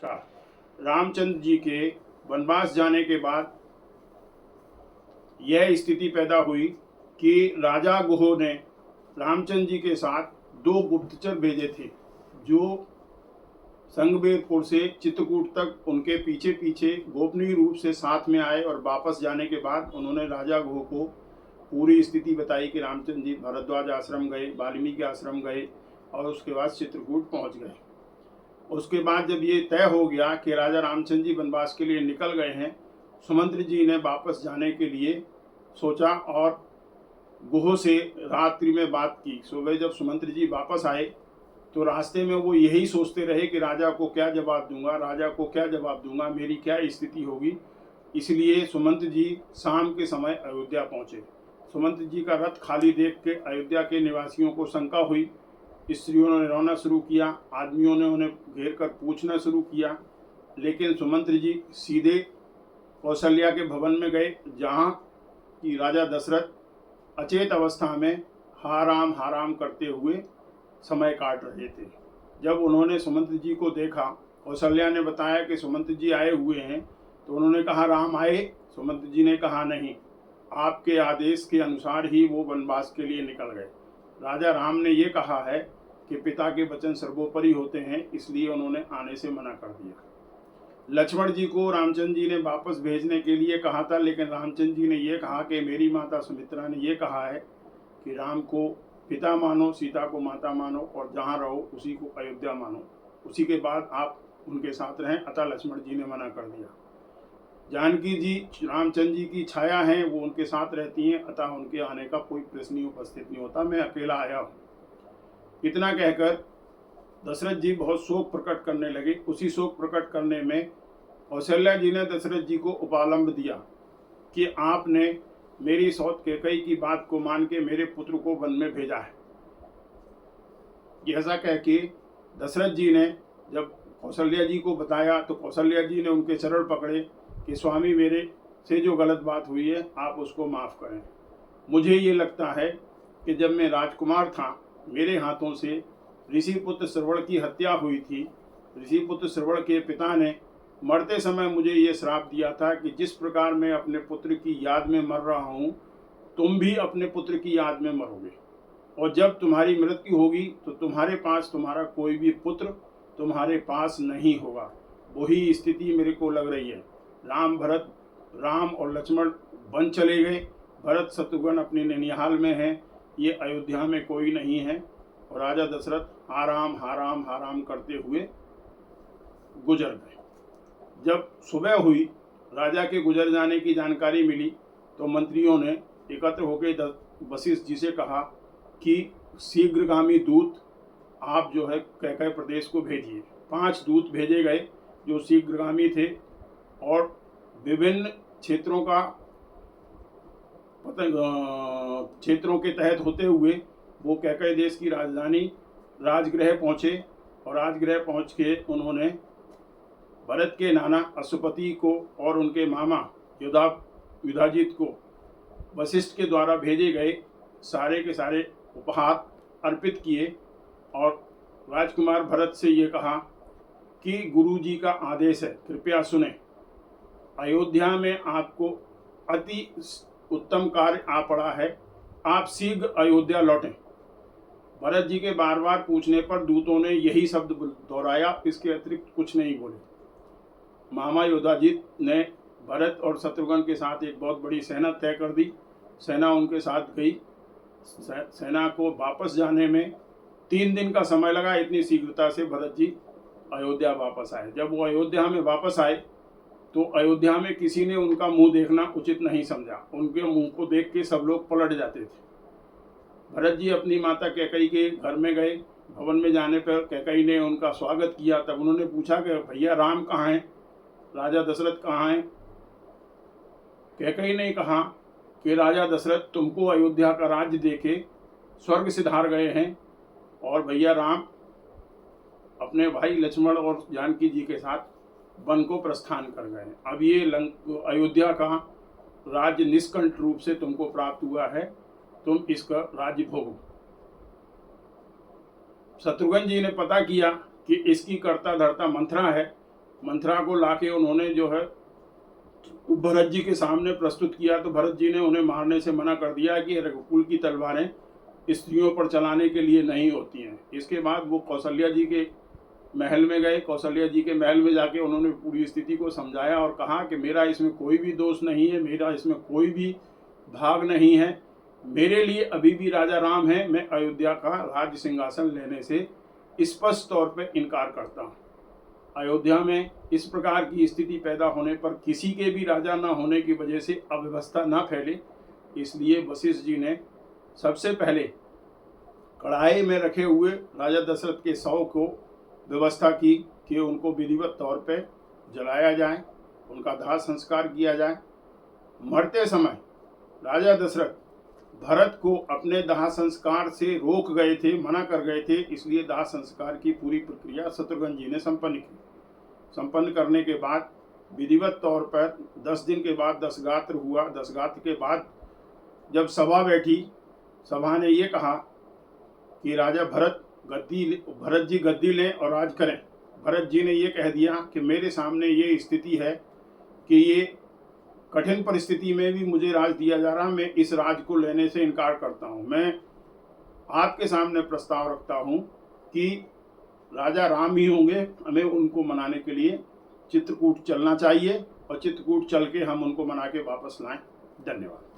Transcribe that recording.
नमस्कार। रामचंद्र जी के वनवास जाने के बाद यह स्थिति पैदा हुई कि राजा गुह ने रामचंद्र जी के साथ 2 गुप्तचर भेजे थे, जो संगबेरपुर से चित्रकूट तक उनके पीछे पीछे गोपनीय रूप से साथ में आए और वापस जाने के बाद उन्होंने राजा गुह को पूरी स्थिति बताई कि रामचंद्र जी भरद्वाज आश्रम गए, वाल्मीकि आश्रम गए और उसके बाद चित्रकूट पहुंच गए। उसके बाद जब ये तय हो गया कि राजा रामचंद्र जी वनवास के लिए निकल गए हैं, सुमंत्र जी ने वापस जाने के लिए सोचा और गुह से रात्रि में बात की। सुबह जब सुमंत्र जी वापस आए तो रास्ते में वो यही सोचते रहे कि राजा को क्या जवाब दूंगा, राजा को क्या जवाब दूंगा, मेरी क्या स्थिति होगी। इसलिए सुमंत्र जी शाम के समय अयोध्या पहुंचे। सुमंत्र जी का रथ खाली देख के अयोध्या के निवासियों को शंका हुई। स्त्रियों ने रोना शुरू किया, आदमियों ने उन्हें घेर कर पूछना शुरू किया, लेकिन सुमंत्र जी सीधे कौशल्या के भवन में गए, जहाँ कि राजा दशरथ अचेत अवस्था में हाराम करते हुए समय काट रहे थे। जब उन्होंने सुमंत्र जी को देखा, कौशल्या ने बताया कि सुमंत्र जी आए हुए हैं, तो उन्होंने कहा राम आए? सुमंत्र जी ने कहा नहीं, आपके आदेश के अनुसार ही वो वनवास के लिए निकल गए। राजा राम ने ये कहा है कि पिता के वचन सर्वोपरि होते हैं, इसलिए उन्होंने आने से मना कर दिया। लक्ष्मण जी को रामचंद्र जी ने वापस भेजने के लिए कहा था, लेकिन रामचंद्र जी ने ये कहा कि मेरी माता सुमित्रा ने ये कहा है कि राम को पिता मानो, सीता को माता मानो और जहाँ रहो उसी को अयोध्या मानो, उसी के बाद आप उनके साथ रहें। अतः लक्ष्मण जी ने मना कर दिया। जानकी जी रामचंद्र जी की छाया हैं, वो उनके साथ रहती हैं, अतः उनके आने का कोई प्रश्न ही उपस्थित नहीं होता, मैं अकेला आया हूँ। इतना कहकर दशरथ जी बहुत शोक प्रकट करने लगे। उसी शोक प्रकट करने में कौशल्या जी ने दशरथ जी को उपालंब दिया कि आपने मेरी सौत कैकई की बात को मान के मेरे पुत्र को वन में भेजा है। ऐसा कह के दशरथ जी ने जब कौशल्या जी को बताया तो कौशल्या जी ने उनके चरण पकड़े कि स्वामी, मेरे से जो गलत बात हुई है आप उसको माफ़ करें। मुझे ये लगता है कि जब मैं राजकुमार था, मेरे हाथों से ऋषिपुत्र श्रवण की हत्या हुई थी। ऋषिपुत्र श्रवण के पिता ने मरते समय मुझे ये श्राप दिया था कि जिस प्रकार मैं अपने पुत्र की याद में मर रहा हूँ, तुम भी अपने पुत्र की याद में मरोगे, और जब तुम्हारी मृत्यु होगी तो तुम्हारे पास तुम्हारा कोई भी पुत्र तुम्हारे पास नहीं होगा। वही स्थिति मेरे को लग रही है। राम और लक्ष्मण वन चले गए, भरत शत्रुघ्न अपने ननिहाल में हैं, ये अयोध्या में कोई नहीं है, और राजा दशरथ हाराम करते हुए गुजर गए। जब सुबह हुई, राजा के गुजर जाने की जानकारी मिली, तो मंत्रियों ने एकत्र होकर वशिष्ठ जी से कहा कि शीघ्रगामी दूत आप जो है कैकई प्रदेश को भेजिए। 5 दूत भेजे गए जो शीघ्रगामी थे और विभिन्न क्षेत्रों के तहत होते हुए वो कैकई देश की राजधानी राजगृह पहुँचे, और राजगृह पहुँच के उन्होंने भरत के नाना अश्वपति को और उनके मामा युधाजित को वशिष्ठ के द्वारा भेजे गए सारे के सारे उपहार अर्पित किए, और राजकुमार भरत से ये कहा कि गुरु जी का आदेश है, कृपया सुने। अयोध्या में आपको अति उत्तम कार्य आ पड़ा है, आप शीघ्र अयोध्या लौटें। भरत जी के बार बार पूछने पर दूतों ने यही शब्द दोहराया, इसके अतिरिक्त कुछ नहीं बोले। मामा योधाजित ने भरत और शत्रुघ्न के साथ एक बहुत बड़ी सेना तय कर दी। सेना उनके साथ गई। सेना को वापस जाने में 3 दिन का समय लगा। इतनी शीघ्रता से भरत जी अयोध्या वापस आए। जब वो अयोध्या में वापस आए तो अयोध्या में किसी ने उनका मुंह देखना उचित नहीं समझा। उनके मुंह को देख के सब लोग पलट जाते थे। भरत जी अपनी माता कैकई के घर में गए। भवन में जाने पर कैकई ने उनका स्वागत किया। तब उन्होंने पूछा कि भैया राम कहाँ हैं, राजा दशरथ कहाँ हैं? कैकई ने कहा कि राजा दशरथ तुमको अयोध्या का राज्य देके स्वर्ग सिधार गए हैं, और भैया राम अपने भाई लक्ष्मण और जानकी जी के साथ वन को प्रस्थान कर गए हैं। अब ये अयोध्या का राज्य निष्कंठ रूप से तुमको प्राप्त हुआ है, तुम इसका राज्य भोगो। शत्रुघ्न जी ने पता किया कि इसकी कर्ता धर्ता मंथरा है। मंथरा को लाके उन्होंने जो है भरत जी के सामने प्रस्तुत किया, तो भरत जी ने उन्हें मारने से मना कर दिया कि रघुकुल की तलवारें स्त्रियों पर चलाने के लिए नहीं होती हैं। इसके बाद वो कौशल्या जी के महल में गए। कौशल्या जी के महल में जाके उन्होंने पूरी स्थिति को समझाया और कहा कि मेरा इसमें कोई भी दोष नहीं है, मेरा इसमें कोई भी भाग नहीं है, मेरे लिए अभी भी राजा राम है, मैं अयोध्या का राज सिंहासन लेने से स्पष्ट तौर पर इनकार करता हूँ। अयोध्या में इस प्रकार की स्थिति पैदा होने पर किसी के भी राजा न होने की वजह से अव्यवस्था न फैले, इसलिए वशिष्ठ जी ने सबसे पहले कढ़ाई में रखे हुए राजा दशरथ के शव को व्यवस्था की कि उनको विधिवत तौर पर जलाया जाए, उनका दाह संस्कार किया जाए। मरते समय राजा दशरथ भरत को अपने दाह संस्कार से रोक गए थे, मना कर गए थे, इसलिए दाह संस्कार की पूरी प्रक्रिया शत्रुघ्न जी ने संपन्न की। संपन्न करने के बाद विधिवत तौर पर 10 दिन के बाद दशगात्र हुआ। दशगात्र के बाद जब सभा बैठी, सभा ने ये कहा कि राजा भरत जी गद्दी लें और राज करें। भरत जी ने ये कह दिया कि मेरे सामने ये स्थिति है कि ये कठिन परिस्थिति में भी मुझे राज दिया जा रहा, मैं इस राज को लेने से इनकार करता हूँ। मैं आपके सामने प्रस्ताव रखता हूँ कि राजा राम ही होंगे, हमें उनको मनाने के लिए चित्रकूट चलना चाहिए और चित्रकूट चल के हम उनको मना के वापस लाएं। धन्यवाद।